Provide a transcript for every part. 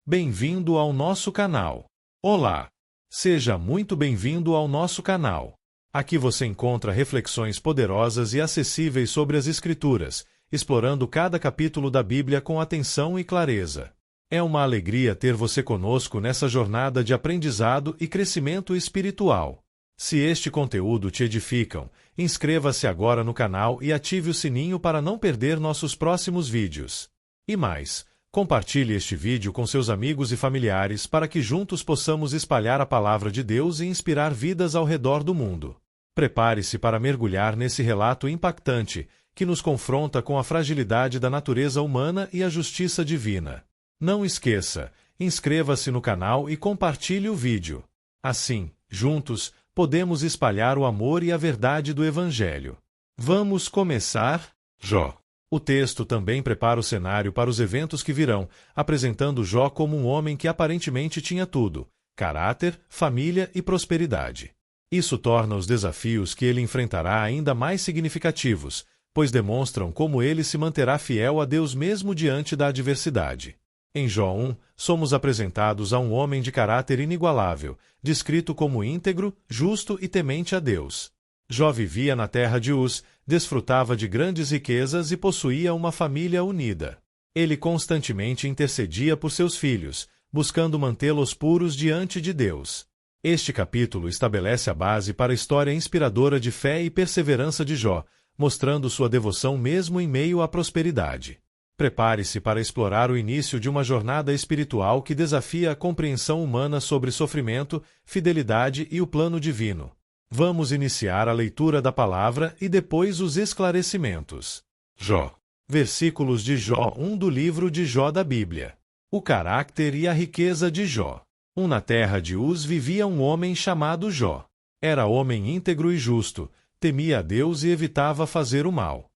Bem-vindo ao nosso canal. Olá! Seja muito bem-vindo ao nosso canal. Aqui você encontra reflexões poderosas e acessíveis sobre as Escrituras, explorando cada capítulo da Bíblia com atenção e clareza. É uma alegria ter você conosco nessa jornada de aprendizado e crescimento espiritual. Se este conteúdo te edificam, inscreva-se agora no canal e ative o sininho para não perder nossos próximos vídeos. E mais, compartilhe este vídeo com seus amigos e familiares para que juntos possamos espalhar a palavra de Deus e inspirar vidas ao redor do mundo. Prepare-se para mergulhar nesse relato impactante que nos confronta com a fragilidade da natureza humana e a justiça divina. Não esqueça, inscreva-se no canal e compartilhe o vídeo. Assim, juntos, podemos espalhar o amor e a verdade do Evangelho. Vamos começar? Jó. O texto também prepara o cenário para os eventos que virão, apresentando Jó como um homem que aparentemente tinha tudo: caráter, família e prosperidade. Isso torna os desafios que ele enfrentará ainda mais significativos, pois demonstram como ele se manterá fiel a Deus mesmo diante da adversidade. Em Jó 1, somos apresentados a um homem de caráter inigualável, descrito como íntegro, justo e temente a Deus. Jó vivia na terra de Uz, desfrutava de grandes riquezas e possuía uma família unida. Ele constantemente intercedia por seus filhos, buscando mantê-los puros diante de Deus. Este capítulo estabelece a base para a história inspiradora de fé e perseverança de Jó, mostrando sua devoção mesmo em meio à prosperidade. Prepare-se para explorar o início de uma jornada espiritual que desafia a compreensão humana sobre sofrimento, fidelidade e o plano divino. Vamos iniciar a leitura da palavra e depois os esclarecimentos. Jó. Versículos de Jó 1 do livro de Jó da Bíblia. O caráter e a riqueza de Jó. Na terra de Uz vivia um homem chamado Jó. Era homem íntegro e justo, temia a Deus e evitava fazer o mal.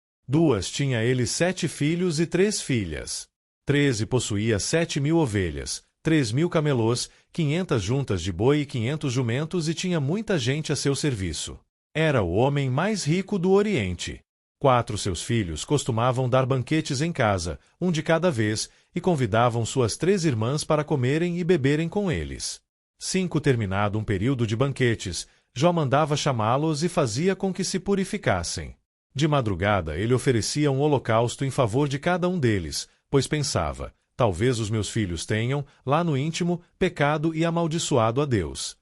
Tinha ele 7 filhos e 3 filhas. 13 possuía 7.000 ovelhas, 3.000 camelôs, 500 juntas de boi e 500 jumentos e tinha muita gente a seu serviço. Era o homem mais rico do Oriente. 4 seus filhos costumavam dar banquetes em casa, um de cada vez, e convidavam suas 3 irmãs para comerem e beberem com eles. 5 terminado um período de banquetes, Jó mandava chamá-los e fazia com que se purificassem. De madrugada ele oferecia um holocausto em favor de cada um deles, pois pensava: talvez os meus filhos tenham, lá no íntimo, pecado e amaldiçoado a Deus.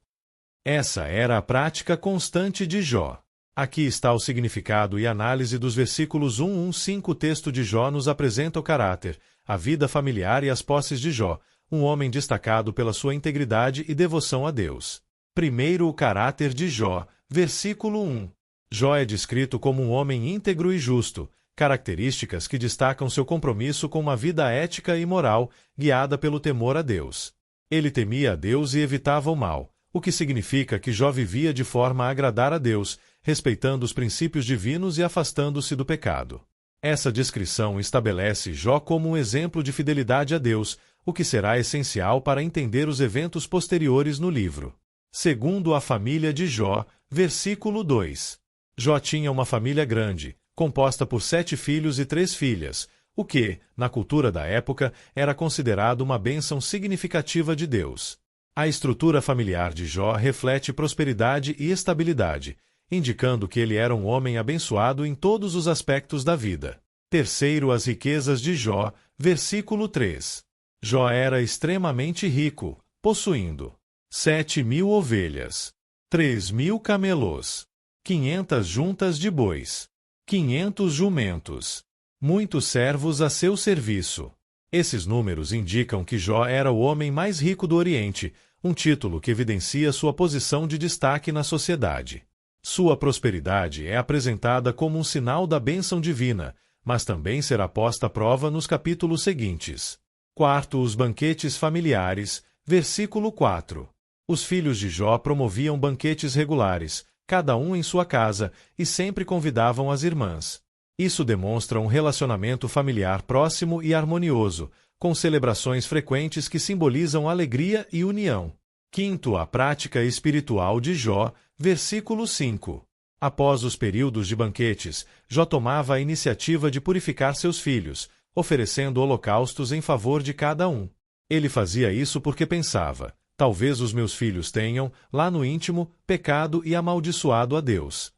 Essa era a prática constante de Jó. Aqui está o significado e análise dos versículos 1-5. O texto de Jó nos apresenta o caráter, a vida familiar e as posses de Jó, um homem destacado pela sua integridade e devoção a Deus. Primeiro, o caráter de Jó, versículo 1. Jó é descrito como um homem íntegro e justo, características que destacam seu compromisso com uma vida ética e moral, guiada pelo temor a Deus. Ele temia a Deus e evitava o mal, o que significa que Jó vivia de forma a agradar a Deus, respeitando os princípios divinos e afastando-se do pecado. Essa descrição estabelece Jó como um exemplo de fidelidade a Deus, o que será essencial para entender os eventos posteriores no livro. Segundo, a família de Jó, versículo 2. Jó tinha uma família grande, composta por 7 filhos e 3 filhas, o que, na cultura da época, era considerado uma bênção significativa de Deus. A estrutura familiar de Jó reflete prosperidade e estabilidade, indicando que ele era um homem abençoado em todos os aspectos da vida. Terceiro, as riquezas de Jó, versículo 3. Jó era extremamente rico, possuindo 7.000 ovelhas, 3.000 camelôs, 500 juntas de bois, 500 jumentos, muitos servos a seu serviço. Esses números indicam que Jó era o homem mais rico do Oriente, um título que evidencia sua posição de destaque na sociedade. Sua prosperidade é apresentada como um sinal da bênção divina, mas também será posta à prova nos capítulos seguintes. Quarto, os banquetes familiares, versículo 4. Os filhos de Jó promoviam banquetes regulares, cada um em sua casa, e sempre convidavam as irmãs. Isso demonstra um relacionamento familiar próximo e harmonioso, com celebrações frequentes que simbolizam alegria e união. Quinto, a prática espiritual de Jó, versículo 5. Após os períodos de banquetes, Jó tomava a iniciativa de purificar seus filhos, oferecendo holocaustos em favor de cada um. Ele fazia isso porque pensava: talvez os meus filhos tenham, lá no íntimo, pecado e amaldiçoado a Deus.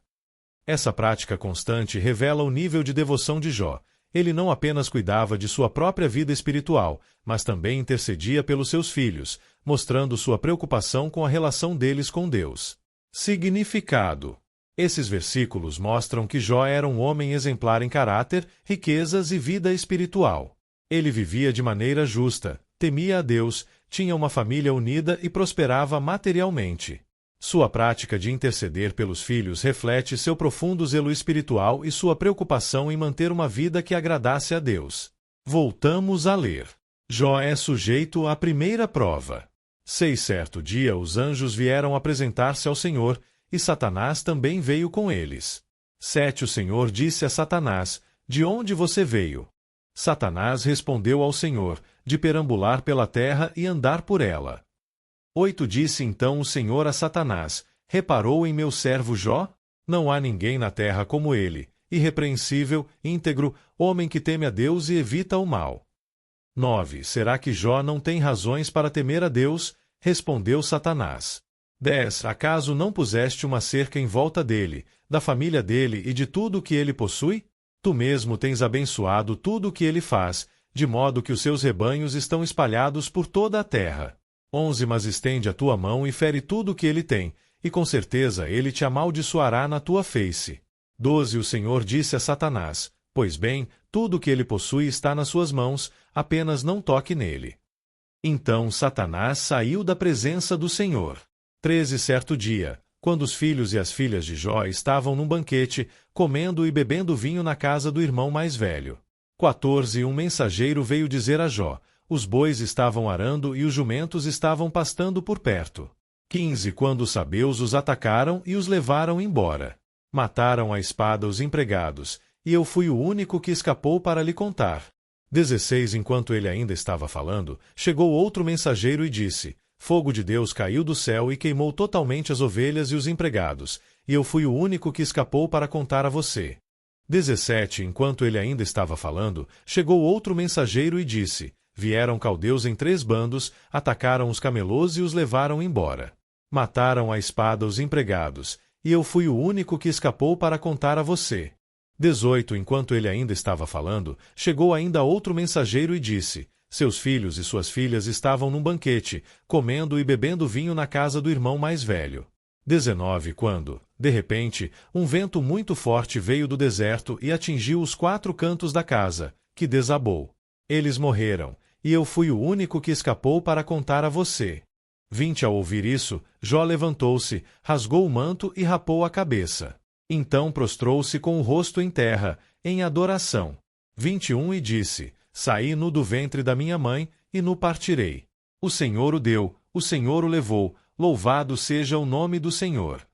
Essa prática constante revela o nível de devoção de Jó. Ele não apenas cuidava de sua própria vida espiritual, mas também intercedia pelos seus filhos, mostrando sua preocupação com a relação deles com Deus. Significado: esses versículos mostram que Jó era um homem exemplar em caráter, riquezas e vida espiritual. Ele vivia de maneira justa, temia a Deus, tinha uma família unida e prosperava materialmente. Sua prática de interceder pelos filhos reflete seu profundo zelo espiritual e sua preocupação em manter uma vida que agradasse a Deus. Voltamos a ler. Jó é sujeito à primeira prova. 6 Certo dia os anjos vieram apresentar-se ao Senhor, e Satanás também veio com eles. 7 O Senhor disse a Satanás: De onde você veio? Satanás respondeu ao Senhor: De perambular pela terra e andar por ela. 8 Disse então o Senhor a Satanás: Reparou em meu servo Jó? Não há ninguém na terra como ele, irrepreensível, íntegro, homem que teme a Deus e evita o mal. 9 Será que Jó não tem razões para temer a Deus? Respondeu Satanás. 10 Acaso não puseste uma cerca em volta dele, da família dele e de tudo o que ele possui? Tu mesmo tens abençoado tudo o que ele faz, de modo que os seus rebanhos estão espalhados por toda a terra. 11 Mas estende a tua mão e fere tudo o que ele tem, e com certeza ele te amaldiçoará na tua face. 12 O Senhor disse a Satanás: Pois bem, tudo o que ele possui está nas suas mãos, apenas não toque nele. Então Satanás saiu da presença do Senhor. 13 Certo dia, quando os filhos e as filhas de Jó estavam num banquete, comendo e bebendo vinho na casa do irmão mais velho. 14 Um mensageiro veio dizer a Jó: Os bois estavam arando e os jumentos estavam pastando por perto. 15 Quando os sabeus os atacaram e os levaram embora. Mataram à espada os empregados, e eu fui o único que escapou para lhe contar. 16 Enquanto ele ainda estava falando, chegou outro mensageiro e disse: Fogo de Deus caiu do céu e queimou totalmente as ovelhas e os empregados, e eu fui o único que escapou para contar a você. 17 Enquanto ele ainda estava falando, chegou outro mensageiro e disse: Vieram caldeus em 3 bandos, atacaram os camelôs e os levaram embora. Mataram à espada os empregados, e eu fui o único que escapou para contar a você. 18 Enquanto ele ainda estava falando, chegou ainda outro mensageiro e disse: Seus filhos e suas filhas estavam num banquete, comendo e bebendo vinho na casa do irmão mais velho. 19 Quando, de repente, um vento muito forte veio do deserto e atingiu os 4 cantos da casa, que desabou. Eles morreram, e eu fui o único que escapou para contar a você. 20 Ao ouvir isso, Jó levantou-se, rasgou o manto e rapou a cabeça. Então prostrou-se com o rosto em terra, em adoração. 21 E disse: Saí nu do ventre da minha mãe, e nu partirei. O Senhor o deu, o Senhor o levou, louvado seja o nome do Senhor.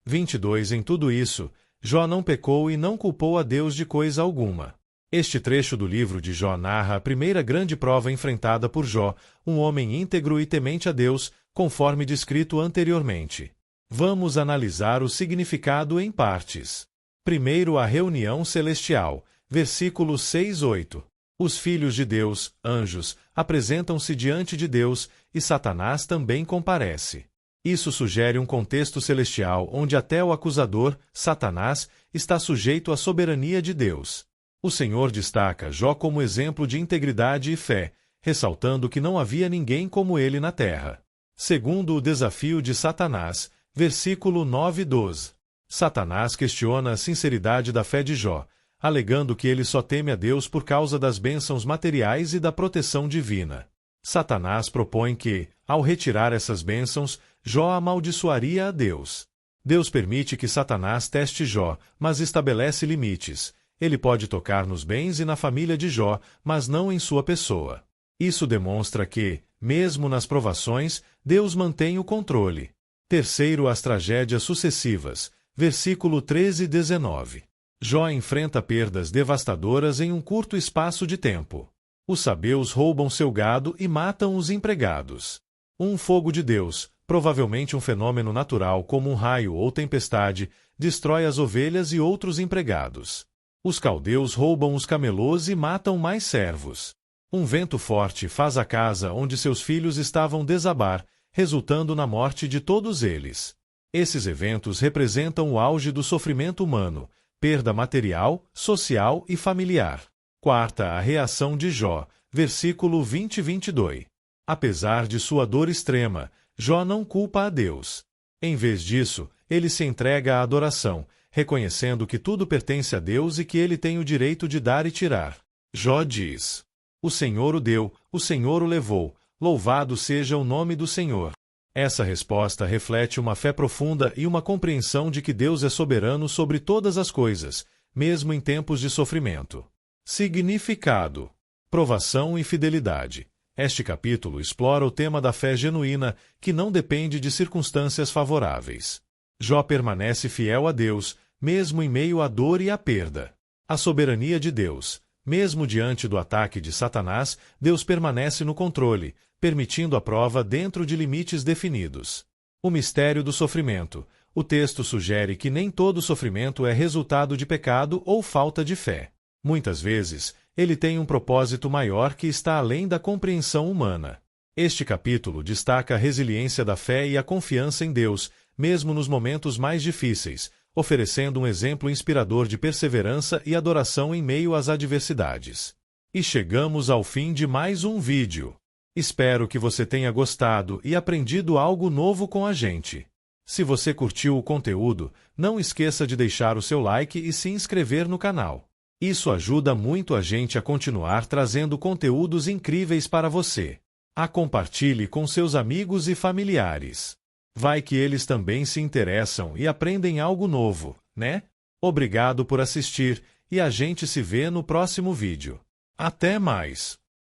22 Em tudo isso, Jó não pecou e não culpou a Deus de coisa alguma. Este trecho do livro de Jó narra a primeira grande prova enfrentada por Jó, um homem íntegro e temente a Deus, conforme descrito anteriormente. Vamos analisar o significado em partes. Primeiro, a reunião celestial, versículos 6-8. Os filhos de Deus, anjos, apresentam-se diante de Deus, e Satanás também comparece. Isso sugere um contexto celestial onde até o acusador, Satanás, está sujeito à soberania de Deus. O Senhor destaca Jó como exemplo de integridade e fé, ressaltando que não havia ninguém como ele na terra. Segundo o desafio de Satanás, versículo 9-12. Satanás questiona a sinceridade da fé de Jó, alegando que ele só teme a Deus por causa das bênçãos materiais e da proteção divina. Satanás propõe que, ao retirar essas bênçãos, Jó amaldiçoaria a Deus. Deus permite que Satanás teste Jó, mas estabelece limites. Ele pode tocar nos bens e na família de Jó, mas não em sua pessoa. Isso demonstra que, mesmo nas provações, Deus mantém o controle. Terceiro, as tragédias sucessivas. Versículo 13-19. Jó enfrenta perdas devastadoras em um curto espaço de tempo. Os sabeus roubam seu gado e matam os empregados. Um fogo de Deus, provavelmente um fenômeno natural como um raio ou tempestade, destrói as ovelhas e outros empregados. Os caldeus roubam os camelôs e matam mais servos. Um vento forte faz a casa onde seus filhos estavam desabar, resultando na morte de todos eles. Esses eventos representam o auge do sofrimento humano, perda material, social e familiar. Quarta, a reação de Jó, versículo 20 e 22. Apesar de sua dor extrema, Jó não culpa a Deus. Em vez disso, ele se entrega à adoração, reconhecendo que tudo pertence a Deus e que ele tem o direito de dar e tirar. Jó diz: "O Senhor o deu, o Senhor o levou, louvado seja o nome do Senhor." Essa resposta reflete uma fé profunda e uma compreensão de que Deus é soberano sobre todas as coisas, mesmo em tempos de sofrimento. Significado: provação e fidelidade. Este capítulo explora o tema da fé genuína, que não depende de circunstâncias favoráveis. Jó permanece fiel a Deus, mesmo em meio à dor e à perda. A soberania de Deus. Mesmo diante do ataque de Satanás, Deus permanece no controle, permitindo a prova dentro de limites definidos. O mistério do sofrimento. O texto sugere que nem todo sofrimento é resultado de pecado ou falta de fé. Muitas vezes, ele tem um propósito maior que está além da compreensão humana. Este capítulo destaca a resiliência da fé e a confiança em Deus, mesmo nos momentos mais difíceis, oferecendo um exemplo inspirador de perseverança e adoração em meio às adversidades. E chegamos ao fim de mais um vídeo. Espero que você tenha gostado e aprendido algo novo com a gente. Se você curtiu o conteúdo, não esqueça de deixar o seu like e se inscrever no canal. Isso ajuda muito a gente a continuar trazendo conteúdos incríveis para você. Compartilhe com seus amigos e familiares. Vai que eles também se interessam e aprendem algo novo, né? Obrigado por assistir e a gente se vê no próximo vídeo. Até mais!